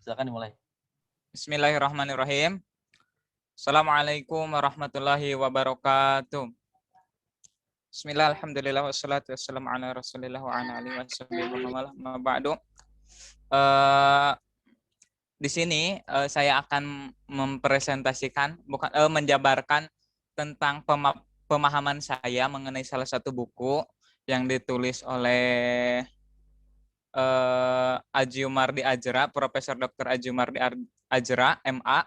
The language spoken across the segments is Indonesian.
Silakan dimulai. Bismillahirrahmanirrahim. Assalamualaikum warahmatullahi wabarakatuh. Bismillah, alhamdulillah, wassalatu wassalamu ala rasulillah wa ala alihi wa ba'du. Di sini saya akan mempresentasikan, menjabarkan tentang pemahaman saya mengenai salah satu buku yang ditulis oleh Ajumardi Ajra, Profesor Dr. Ajumardi Ajra, MA,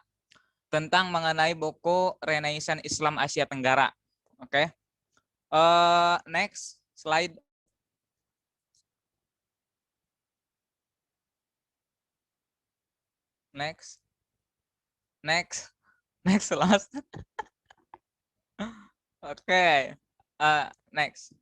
tentang mengenai buku Renaissance Islam Asia Tenggara. Oke. Next slide. Next last. Oke. Next.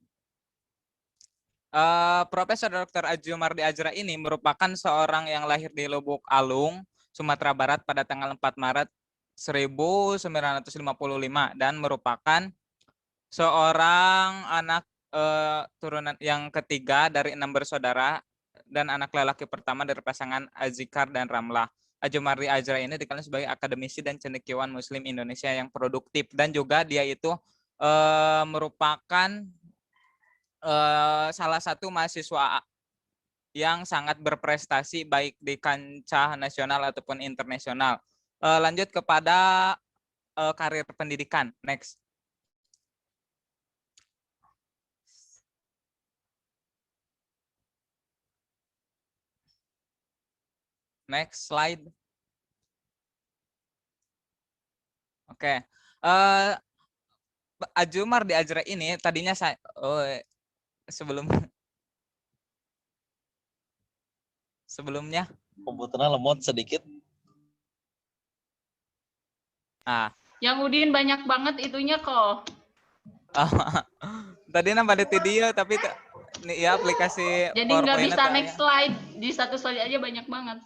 Profesor Dr. Ajumardi Ajra ini merupakan seorang yang lahir di Lubuk Alung, Sumatera Barat pada tanggal 4 Maret 1955 dan merupakan seorang anak turunan yang ketiga dari 6 bersaudara dan anak lelaki pertama dari pasangan Azikar dan Ramlah. Ajumardi Ajra ini dikenal sebagai akademisi dan cendekiawan Muslim Indonesia yang produktif dan juga dia itu merupakan salah satu mahasiswa yang sangat berprestasi baik di kancah nasional ataupun internasional. Lanjut kepada karir pendidikan. Next. Next slide. Oke. Ajumardi Ajra ini tadinya saya sebelumnya komputernya lemot sedikit. Yang Udin banyak banget itunya kok. Tadi nambah di video tapi ya aplikasi jadi nggak bisa ya. next slide, di satu slide aja banyak banget.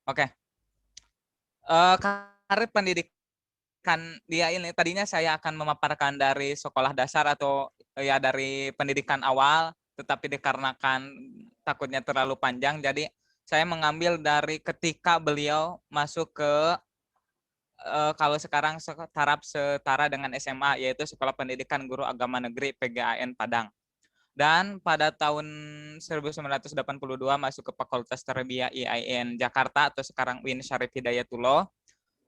Oke. Karir pendidikan dia ini tadinya saya akan memaparkan dari sekolah dasar atau ya dari pendidikan awal, tetapi dikarenakan takutnya terlalu panjang jadi saya mengambil dari ketika beliau masuk ke kalau sekarang setara dengan SMA, yaitu Sekolah Pendidikan Guru Agama Negeri PGAN Padang. Dan pada tahun 1982 masuk ke Fakultas Tarbiyah IAIN Jakarta atau sekarang UIN Syarif Hidayatullah.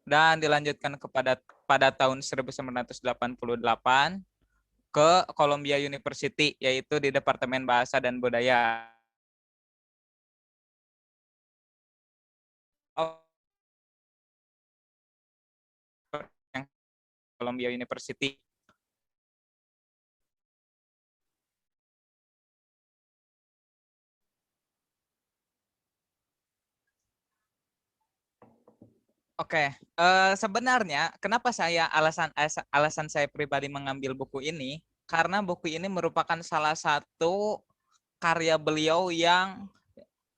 Dan dilanjutkan pada tahun 1988 ke Columbia University, yaitu di Departemen Bahasa dan Budaya. Columbia University. Oke, sebenarnya kenapa alasan saya pribadi mengambil buku ini karena buku ini merupakan salah satu karya beliau yang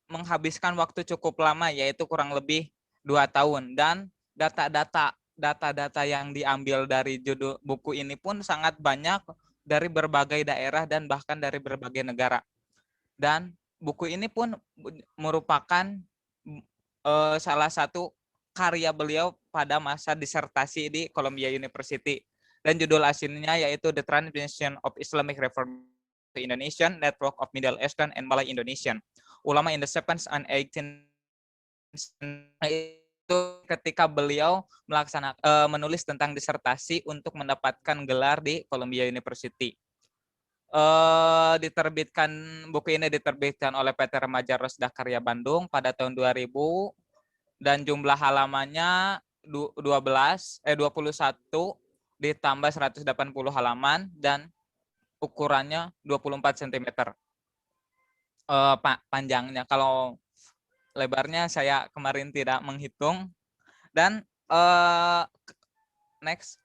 menghabiskan waktu cukup lama, yaitu kurang lebih 2 tahun, dan data-data yang diambil dari judul buku ini pun sangat banyak dari berbagai daerah dan bahkan dari berbagai negara. Dan buku ini pun merupakan salah satu karya beliau pada masa disertasi di Columbia University. Dan judul aslinya yaitu The Transmission of Islamic Reform to Indonesian Network of Middle Eastern and Malay Indonesian. Ulama in the 7th and 18th itu ketika beliau menulis tentang disertasi untuk mendapatkan gelar di Columbia University. Buku ini diterbitkan oleh PT Remaja Rosdah Karya Bandung pada tahun 2000 dan jumlah halamannya 21 ditambah 180 halaman dan ukurannya 24 cm. Panjangnya, kalau lebarnya saya kemarin tidak menghitung. Dan next.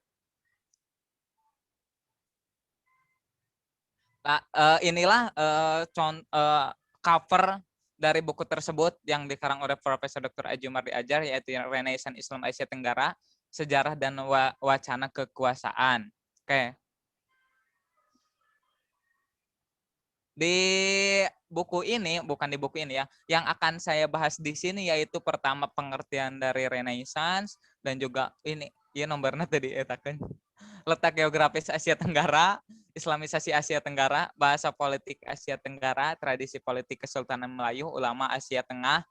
Nah, inilah cover dari buku tersebut yang dikarang oleh Profesor Dr. Ajumardi Ajra, yaitu Renaissance Islam Asia Tenggara, Sejarah dan Wacana Kekuasaan. Oke. Di buku ini, bukan di buku ini ya, yang akan saya bahas di sini yaitu pertama pengertian dari Renaissance dan juga ini ya nomornya tadi etakan letak geografis Asia Tenggara, Islamisasi Asia Tenggara, bahasa politik Asia Tenggara, tradisi politik Kesultanan Melayu, ulama Asia Tenggara,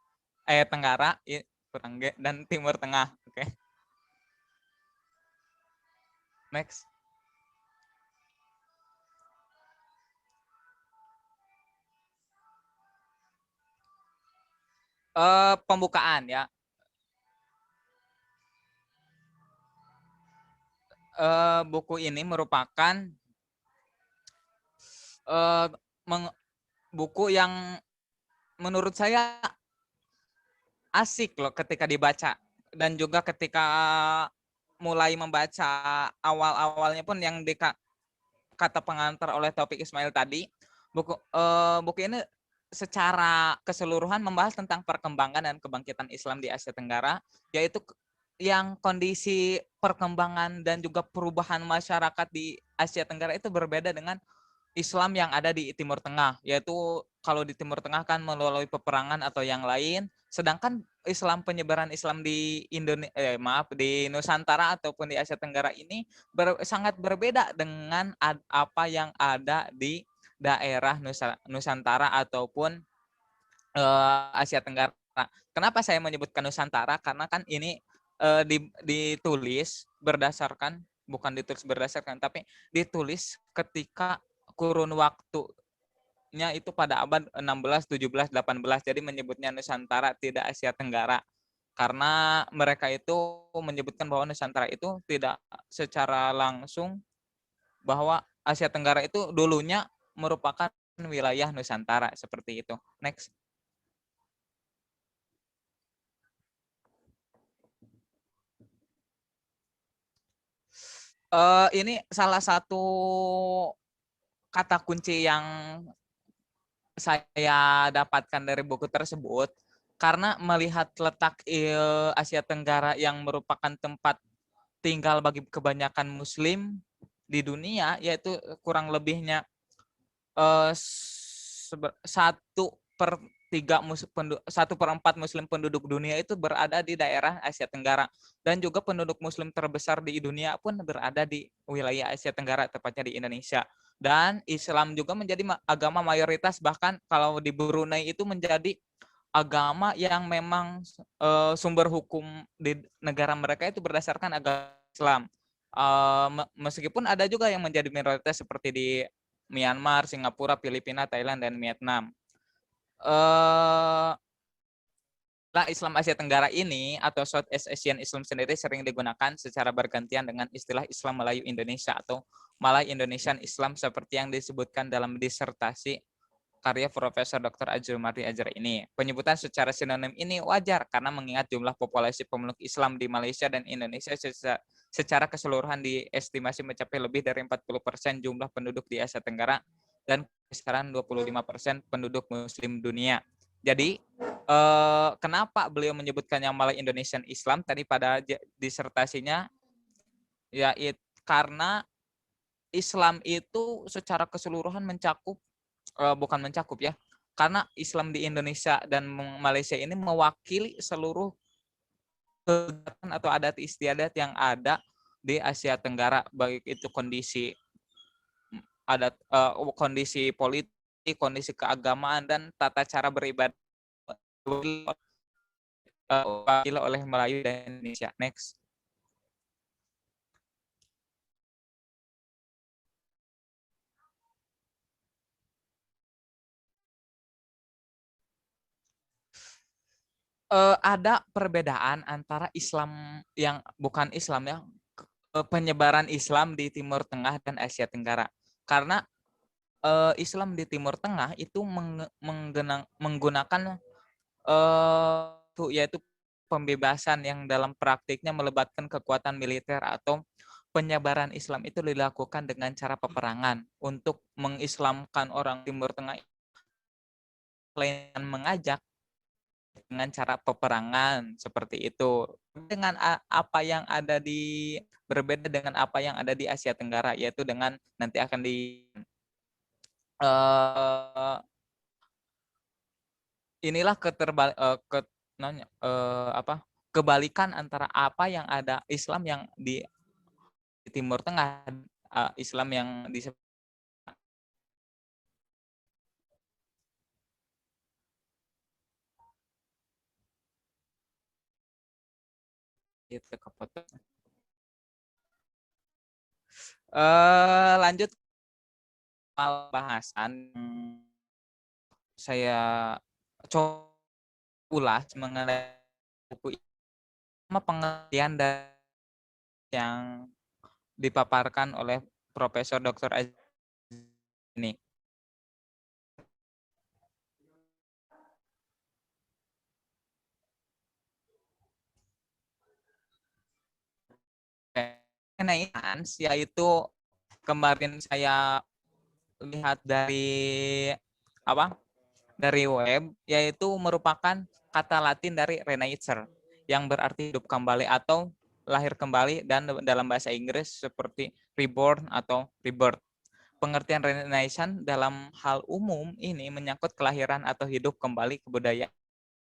kurang G, dan Timur Tengah. Oke. Next. Pembukaan ya. Buku ini merupakan buku yang menurut saya asik loh ketika dibaca, dan juga ketika mulai membaca awal-awalnya pun yang kata pengantar oleh Taufik Ismail tadi, buku ini secara keseluruhan membahas tentang perkembangan dan kebangkitan Islam di Asia Tenggara, yaitu yang kondisi perkembangan dan juga perubahan masyarakat di Asia Tenggara itu berbeda dengan Islam yang ada di Timur Tengah, yaitu kalau di Timur Tengah kan melalui peperangan atau yang lain, sedangkan penyebaran Islam di di Nusantara ataupun di Asia Tenggara ini sangat berbeda dengan apa yang ada di daerah Nusantara ataupun Asia Tenggara. Kenapa saya menyebutkan Nusantara? Karena kan ini ditulis berdasarkan, bukan ditulis berdasarkan, tapi ditulis ketika kurun waktunya itu pada abad 16, 17, 18. Jadi menyebutnya Nusantara, tidak Asia Tenggara. Karena mereka itu menyebutkan bahwa Nusantara itu tidak secara langsung bahwa Asia Tenggara itu dulunya merupakan wilayah Nusantara, seperti itu. Next. Ini salah satu kata kunci yang saya dapatkan dari buku tersebut, karena melihat letak Asia Tenggara yang merupakan tempat tinggal bagi kebanyakan Muslim di dunia, yaitu kurang lebihnya 1/4 Muslim penduduk dunia itu berada di daerah Asia Tenggara, dan juga penduduk Muslim terbesar di dunia pun berada di wilayah Asia Tenggara, tepatnya di Indonesia. Dan Islam juga menjadi agama mayoritas, bahkan kalau di Brunei itu menjadi agama yang memang sumber hukum di negara mereka itu berdasarkan agama Islam. Meskipun ada juga yang menjadi minoritas seperti di Myanmar, Singapura, Filipina, Thailand, dan Vietnam. Islam Asia Tenggara ini atau Southeast Asian Islam sendiri sering digunakan secara bergantian dengan istilah Islam Melayu Indonesia atau Malay Indonesian Islam, seperti yang disebutkan dalam disertasi karya Profesor Dr. Azrul Mardi Azhar ini. Penyebutan secara sinonim ini wajar karena mengingat jumlah populasi pemeluk Islam di Malaysia dan Indonesia secara keseluruhan diestimasi mencapai lebih dari 40% jumlah penduduk di Asia Tenggara dan kisaran 25% penduduk Muslim dunia. Jadi kenapa beliau menyebutkan yang Malay Indonesian Islam tadi pada disertasinya, ya karena Islam itu secara keseluruhan bukan mencakup ya, karena Islam di Indonesia dan Malaysia ini mewakili seluruh kegiatan atau adat istiadat yang ada di Asia Tenggara, baik itu kondisi kondisi politik, kondisi keagamaan, dan tata cara beribadah oleh Melayu dan Indonesia. Next. Ada perbedaan antara Islam yang bukan Islam ya, penyebaran Islam di Timur Tengah dan Asia Tenggara. Karena Islam di Timur Tengah itu menggunakan yaitu pembebasan yang dalam praktiknya melibatkan kekuatan militer, atau penyebaran Islam itu dilakukan dengan cara peperangan untuk mengislamkan orang Timur Tengah, selain mengajak dengan cara peperangan seperti itu. Dengan apa yang ada berbeda dengan apa yang ada di Asia Tenggara, yaitu dengan nanti akan eh, inilah kebalikan antara apa yang ada Islam yang di Timur Tengah, Islam yang di itu kepotong. Lanjut bahasan saya coba ulas mengenai buku sama pengertian yang dipaparkan oleh Profesor Dr. ini. Kenaikan yaitu kemarin saya lihat dari web, yaitu merupakan kata Latin dari renaissance yang berarti hidup kembali atau lahir kembali, dan dalam bahasa Inggris seperti reborn atau rebirth. Pengertian renaissance dalam hal umum ini menyangkut kelahiran atau hidup kembali kebudayaan